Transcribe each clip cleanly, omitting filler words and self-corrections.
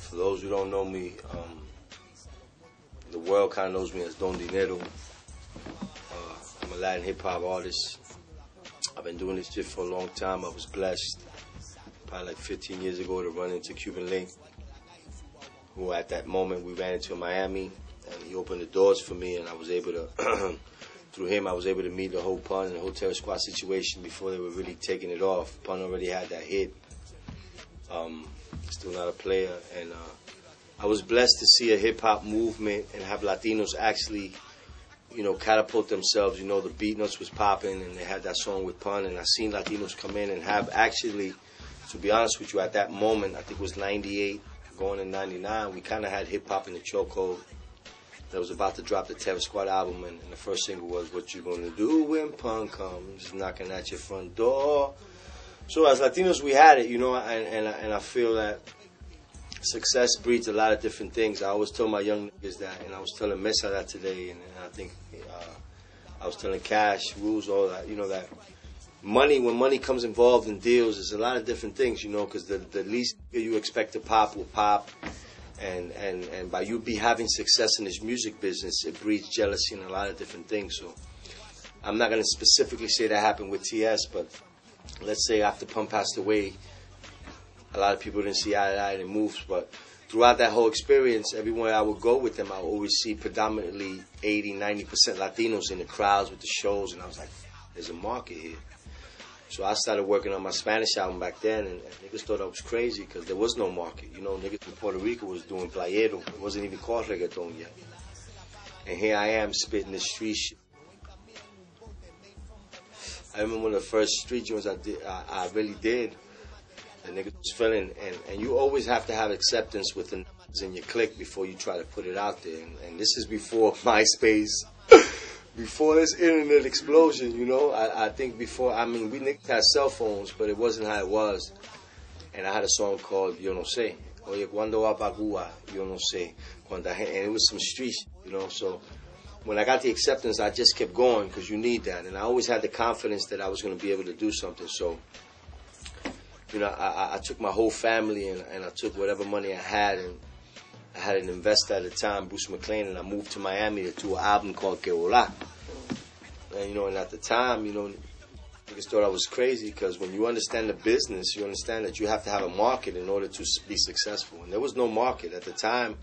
For those who don't know me, the world kind of knows me as Don Dinero. I'm a Latin hip-hop artist. I've been doing this shit for a long time. I was blessed probably like 15 years ago to run into Cuban Link, who at that moment we ran into in Miami, and he opened the doors for me, and I was able to, through him, I was able to meet the whole Pun and the whole Terror Squad situation before they were really taking it off. Pun already had that hit. Still not a player, and I was blessed to see a hip-hop movement and have Latinos actually, catapult themselves. The Beatnuts was popping, and they had that song with Pun, and I seen Latinos come in and have actually, to be honest with you, at that moment, I think it was 98, going in 99, we kind of had hip-hop in the chokehold. That was about to drop the Terror Squad album, and the first single was "What You Gonna Do When Pun Comes Knocking at Your Front Door." So as Latinos, we had it, and I feel that success breeds a lot of different things. I always tell my young niggas that, and I was telling Mesa that today, and I think I was telling Cash, Rules, all that, that money, when money comes involved in deals, there's a lot of different things, because the least you expect to pop will pop, and by you having success in this music business, it breeds jealousy and a lot of different things. So I'm not going to specifically say that happened with TS, but let's say after Pun passed away, a lot of people didn't see eye to eye and it moves, but throughout that whole experience, everywhere I would go with them, I would always see predominantly 80-90% Latinos in the crowds with the shows, and I was like, there's a market here. So I started working on my Spanish album back then, and niggas thought I was crazy because there was no market. Niggas in Puerto Rico was doing playero. It wasn't even called reggaeton yet. And here I am spitting the street shit. I remember one of the first street joints I really did. The niggas was feeling, and you always have to have acceptance with the niggas in your clique before you try to put it out there. And this is before MySpace, before this internet explosion, I think before, we niggas had cell phones, but it wasn't how it was. And I had a song called Yo No Sé. Oye, cuando va pa' Cuba, yo no sé. And it was some street shit, so when I got the acceptance, I just kept going because you need that. And I always had the confidence that I was going to be able to do something. So, I took my whole family and I took whatever money I had, and I had an investor at the time, Bruce McLean, and I moved to Miami to do an album called Que Volar. And, and at the time, niggas thought I was crazy because when you understand the business, you understand that you have to have a market in order to be successful. And there was no market. At the time,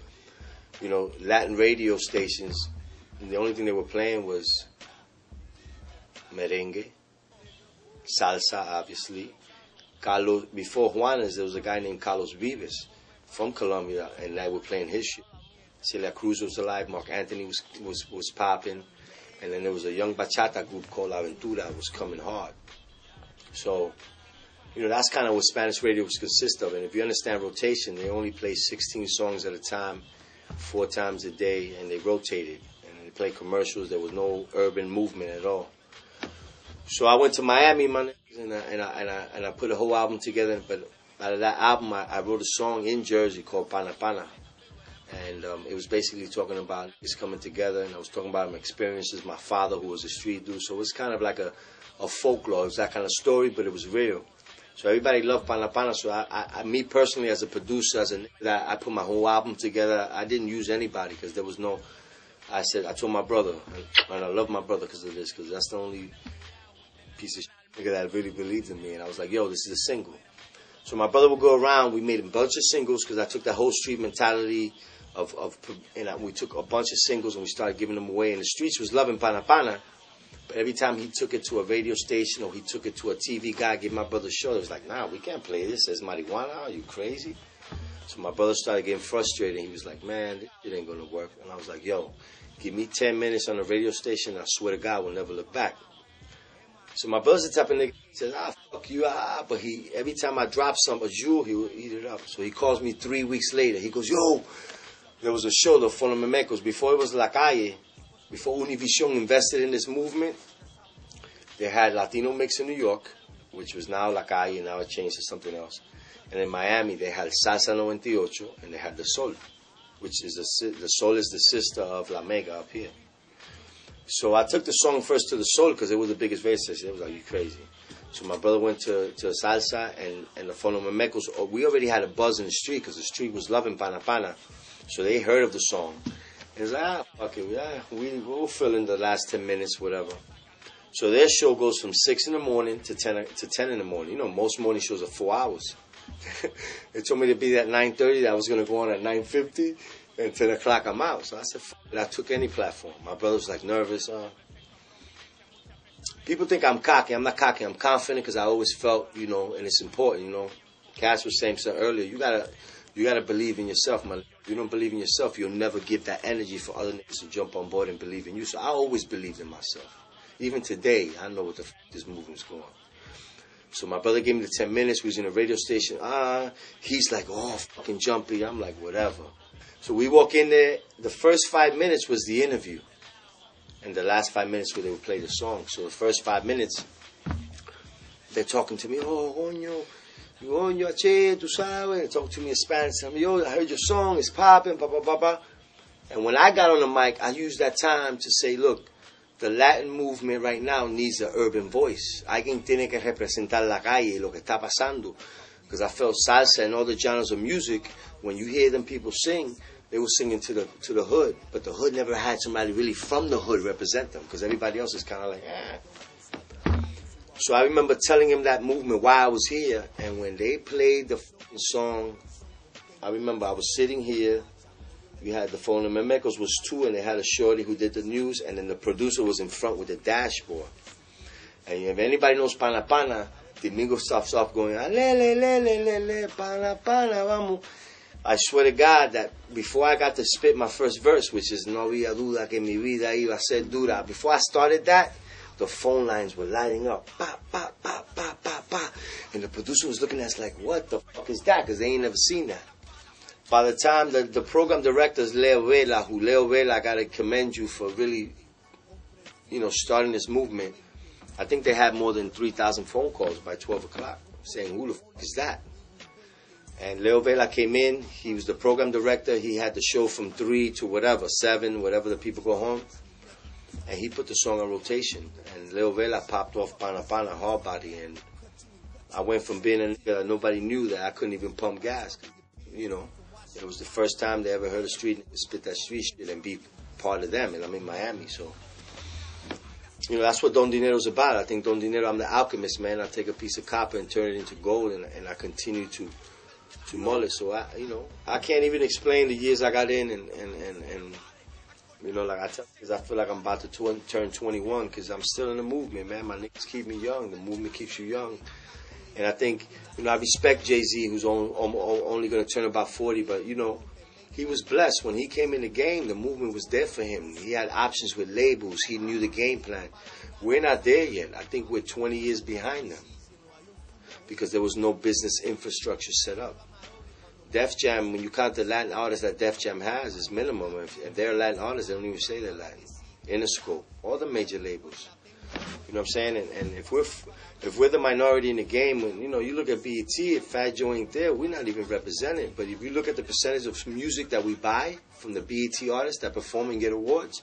Latin radio stations, and the only thing they were playing was merengue, salsa, obviously. Carlos, before Juanes, there was a guy named Carlos Vives from Colombia, and they were playing his shit. Celia Cruz was alive, Mark Anthony was popping, and then there was a young bachata group called Aventura that was coming hard. So, that's kind of what Spanish radio was consist of. And if you understand rotation, they only play 16 songs at a time, 4 times a day, and they rotated. And they played commercials. There was no urban movement at all. So I went to Miami, man, and I put a whole album together. But out of that album, I wrote a song in Jersey called Pana Pana. And it was basically talking about us coming together. And I was talking about my experiences, my father, who was a street dude. So it was kind of like a folklore. It was that kind of story, but it was real. So everybody loved Pana Pana. So I me personally, as a producer, I put my whole album together. I didn't use anybody because there was no... I told my brother, and I love my brother because of this, because that's the only piece of shit that really believed in me. And I was like, yo, this is a single. So my brother would go around. We made a bunch of singles because I took that whole street mentality we took a bunch of singles and we started giving them away. And the streets was loving Pana Pana. But every time he took it to a radio station or he took it to a TV guy, gave my brother a show, it was like, nah, we can't play this. There's marijuana. Are you crazy? So my brother started getting frustrated. He was like, man, this shit ain't going to work. And I was like, yo, give me 10 minutes on the radio station. And I swear to God, we'll never look back. So my brother's the type of nigga, he says, fuck you, but every time I drop a jewel, he would eat it up. So he calls me 3 weeks later. He goes, yo, there was a show, the Fonomemecos, before it was La Calle, before Univision invested in this movement, they had Latino Mix in New York, which was now La Calle, and now it changed to something else. And in Miami, they had Salsa 98, and they had The Sol, which is the Sol is the sister of La Mega up here. So I took the song first to The Sol because it was the biggest radio station. It was like, you crazy. So my brother went to salsa and the Fonomemecos. We already had a buzz in the street because the street was loving Pana Pana. So they heard of the song. And it's like, fuck it, we'll fill in the last 10 minutes, whatever. So their show goes from 6 in the morning to 10 in the morning. You know, most morning shows are 4 hours. They told me to be there at 9:30. That I was going to go on at 9:50. And 10 o'clock I'm out. So I said, fuck it, I took any platform. My brother was like nervous. People think I'm cocky. I'm not cocky. I'm confident because I always felt, you know, and it's important, you know. Cass was saying so earlier, you gotta believe in yourself, man. If you don't believe in yourself, you'll never give that energy for other niggas to jump on board and believe in you. So I always believed in myself. Even today, I know what the fuck this movement's going. So my brother gave me the 10 minutes. We was in a radio station. He's like, oh, fucking jumpy. I'm like, whatever. So we walk in there. The first 5 minutes was the interview. And the last 5 minutes where they would play the song. So the first 5 minutes, they're talking to me, oh, coño, che, tu sabes. They're talking to me in Spanish. Tell me, yo, I heard your song, it's popping, pa, pa, pa, pa. And when I got on the mic, I used that time to say, look, the Latin movement right now needs an urban voice. Alguien tiene que representar la calle, lo que está pasando. Because I felt salsa and all the genres of music, when you hear them people sing, they were singing to the hood, but the hood never had somebody really from the hood represent them, because everybody else is kind of like, So I remember telling him that movement while I was here, and when they played the song, I remember I was sitting here, we had the phone, and Memecos was 2, and they had a shorty who did the news, and then the producer was in front with the dashboard. And if anybody knows Pana Pana, Domingo starts off going, le, le, le, le, le, le, Pana Pana, vamos. I swear to God that before I got to spit my first verse, which is no había duda que mi vida iba a ser dura, before I started that, the phone lines were lighting up. Pa, pa, pa, pa, pa, pa. And the producer was looking at us like, what the fuck is that? Because they ain't never seen that. By the time the program director is Leo Vela, I got to commend you for really, you know, starting this movement. I think they had more than 3,000 phone calls by 12 o'clock saying, who the fuck is that? And Leo Vela came in. He was the program director. He had the show from 3 to whatever, 7, whatever the people go home. And he put the song on rotation. And Leo Vela popped off Pana Pana, hard body. And I went from being a nigga that nobody knew that I couldn't even pump gas. You know, it was the first time they ever heard a street nigga spit that street shit and be part of them. And I'm in Miami, so... You know, that's what Don Dinero's about. I think Don Dinero, I'm the alchemist, man. I take a piece of copper and turn it into gold, and I continue to mull it. So, I can't even explain the years I got in, and you know, like I tell you, because I feel like I'm about to turn 21, because I'm still in the movement, man. My niggas keep me young. The movement keeps you young. And I think, you know, I respect Jay-Z, who's only going to turn about 40, but, you know, he was blessed. When he came in the game, the movement was there for him. He had options with labels. He knew the game plan. We're not there yet. I think we're 20 years behind them because there was no business infrastructure set up. Def Jam, when you count the Latin artists that Def Jam has, is minimum. If they're Latin artists, they don't even say they're Latin. Interscope, all the major labels. You know what I'm saying? And if we're the minority in the game, when, you know, you look at BET, if Fat Joe ain't there, we're not even represented. But if you look at the percentage of music that we buy from the BET artists that perform and get awards,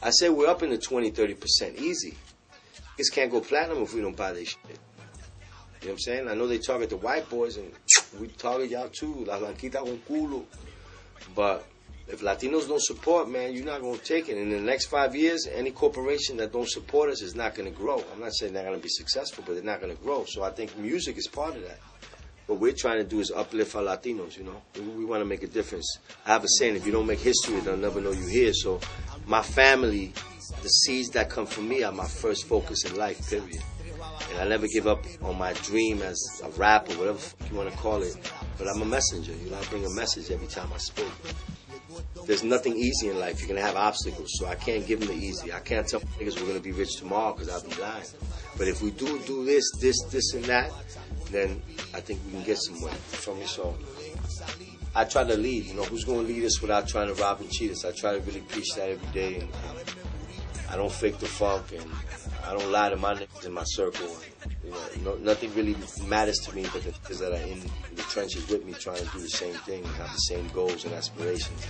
I say we're up in the 20-30% easy. Kids can't go platinum if we don't buy their shit. You know what I'm saying? I know they target the white boys, and we target y'all too. La blanquita con culo. But if Latinos don't support, man, you're not going to take it. In the next 5 years, any corporation that don't support us is not going to grow. I'm not saying they're going to be successful, but they're not going to grow. So I think music is part of that. What we're trying to do is uplift our Latinos, you know. We want to make a difference. I have a saying, if you don't make history, they'll never know you're here. So my family, the seeds that come from me are my first focus in life, period. And I never give up on my dream as a rapper, whatever you want to call it. But I'm a messenger. You know, I bring a message every time I speak. There's nothing easy in life. You're going to have obstacles. So I can't give them the easy. I can't tell niggas we're going to be rich tomorrow because I'll be lying. But if we do this, and that, then I think we can get somewhere. You feel me? So I try to lead. You know, who's going to lead us without trying to rob and cheat us? I try to really preach that every day. And I don't fake the funk. And I don't lie to my niggas in my circle. You know, nothing really matters to me but the niggas that are in the trenches with me trying to do the same thing and have the same goals and aspirations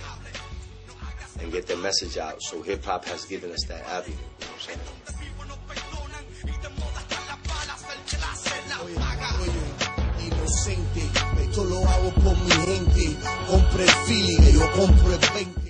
and get their message out. So hip-hop has given us that avenue. You know what I'm saying? inocente. Esto lo hago por mi gente. Compre el feeling, yo compro el 20.